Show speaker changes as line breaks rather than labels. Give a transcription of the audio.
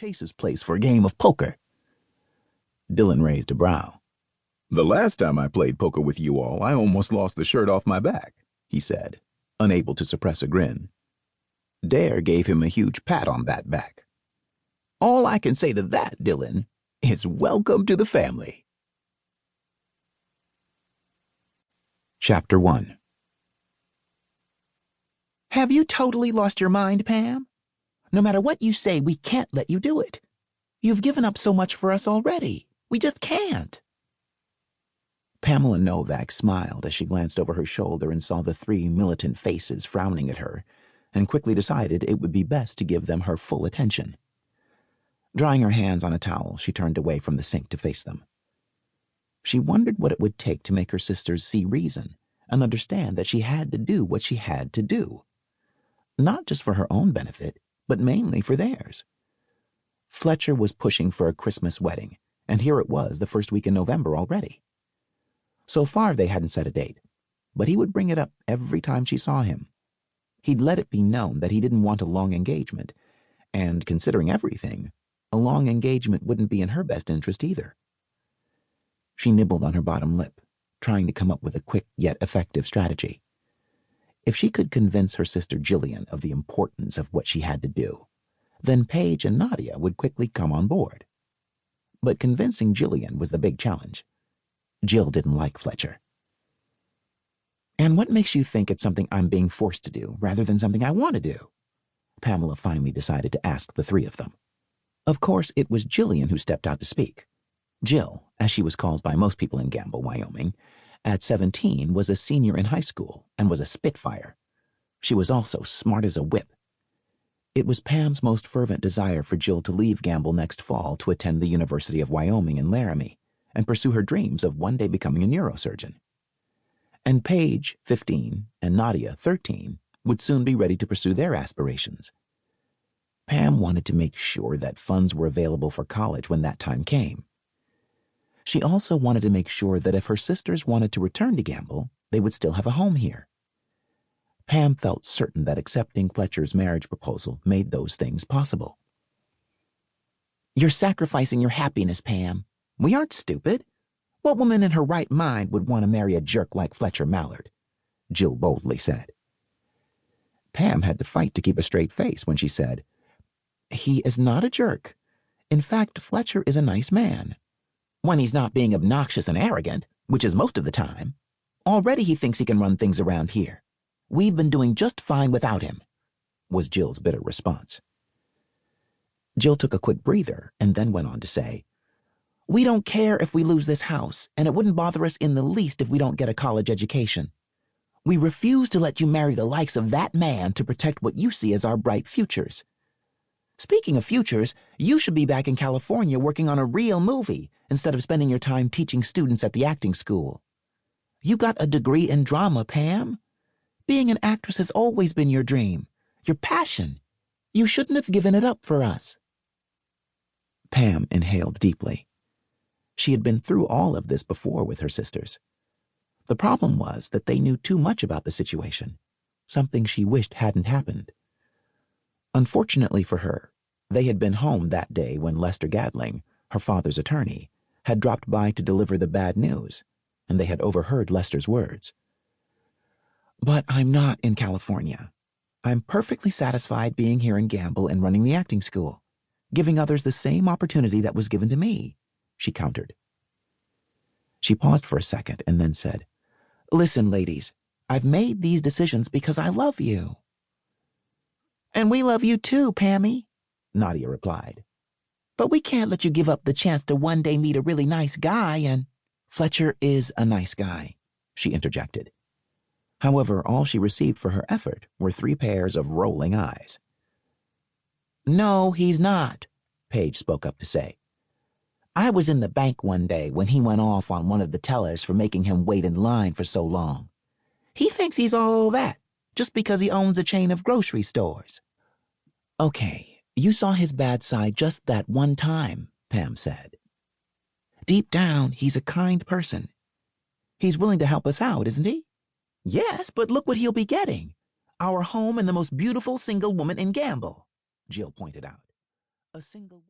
Chase's place for a game of poker. Dillon raised a brow.
The last time I played poker with you all, I almost lost the shirt off my back, he said, unable to suppress a grin.
Dare gave him a huge pat on that back. All I can say to that, Dillon, is welcome to the family. Chapter 1. Have you totally lost your mind, Pam? No matter what you say, we can't let you do it. You've given up so much for us already. We just can't. Pamela Novak smiled as she glanced over her shoulder and saw the three militant faces frowning at her, and quickly decided it would be best to give them her full attention. Drying her hands on a towel, she turned away from the sink to face them. She wondered what it would take to make her sisters see reason and understand that she had to do what she had to do. Not just for her own benefit, but mainly for theirs. Fletcher was pushing for a Christmas wedding, and here it was the first week in November already. So far they hadn't set a date, but he would bring it up every time she saw him. He'd let it be known that he didn't want a long engagement, and considering everything, a long engagement wouldn't be in her best interest either. She nibbled on her bottom lip, trying to come up with a quick yet effective strategy. If she could convince her sister Jillian of the importance of what she had to do, then Paige and Nadia would quickly come on board. But convincing Jillian was the big challenge. Jill didn't like Fletcher. And what makes you think it's something I'm being forced to do rather than something I want to do? Pamela finally decided to ask the three of them. Of course, it was Jillian who stepped out to speak. Jill, as she was called by most people in Gamble, Wyoming, at 17 was a senior in high school and was a spitfire. She was also smart as a whip. It was Pam's most fervent desire for Jill to leave Gamble next fall to attend the University of Wyoming in Laramie and pursue her dreams of one day becoming a neurosurgeon. And Paige, 15, and Nadia, 13, would soon be ready to pursue their aspirations. Pam wanted to make sure that funds were available for college when that time came. She also wanted to make sure that if her sisters wanted to return to Gamble, they would still have a home here. Pam felt certain that accepting Fletcher's marriage proposal made those things possible. You're sacrificing your happiness, Pam. We aren't stupid. What woman in her right mind would want to marry a jerk like Fletcher Mallard? Jill boldly said. Pam had to fight to keep a straight face when she said, He is not a jerk. In fact, Fletcher is a nice man. When he's not being obnoxious and arrogant, which is most of the time. Already he thinks he can run things around here. We've been doing just fine without him, was Jill's bitter response. Jill took a quick breather and then went on to say, We don't care if we lose this house, and it wouldn't bother us in the least if we don't get a college education. We refuse to let you marry the likes of that man to protect what you see as our bright futures. Speaking of futures, you should be back in California working on a real movie instead of spending your time teaching students at the acting school. You got a degree in drama, Pam. Being an actress has always been your dream, your passion. You shouldn't have given it up for us. Pam inhaled deeply. She had been through all of this before with her sisters. The problem was that they knew too much about the situation, something she wished hadn't happened. Unfortunately for her, they had been home that day when Lester Gadling, her father's attorney, had dropped by to deliver the bad news, and they had overheard Lester's words. But I'm not in California. I'm perfectly satisfied being here in Gamble and running the acting school, giving others the same opportunity that was given to me, she countered. She paused for a second and then said, Listen, ladies, I've made these decisions because I love you. And we love you too, Pammy, Nadia replied. But we can't let you give up the chance to one day meet a really nice guy and... Fletcher is a nice guy, she interjected. However, all she received for her effort were 3 pairs of rolling eyes. No, he's not, Paige spoke up to say. I was in the bank one day when he went off on one of the tellers for making him wait in line for so long. He thinks he's all that, just because he owns a chain of grocery stores. Okay, you saw his bad side just that one time, Pam said. Deep down, he's a kind person. He's willing to help us out, isn't he? Yes, but look what he'll be getting. Our home and the most beautiful single woman in Gamble, Jill pointed out. A single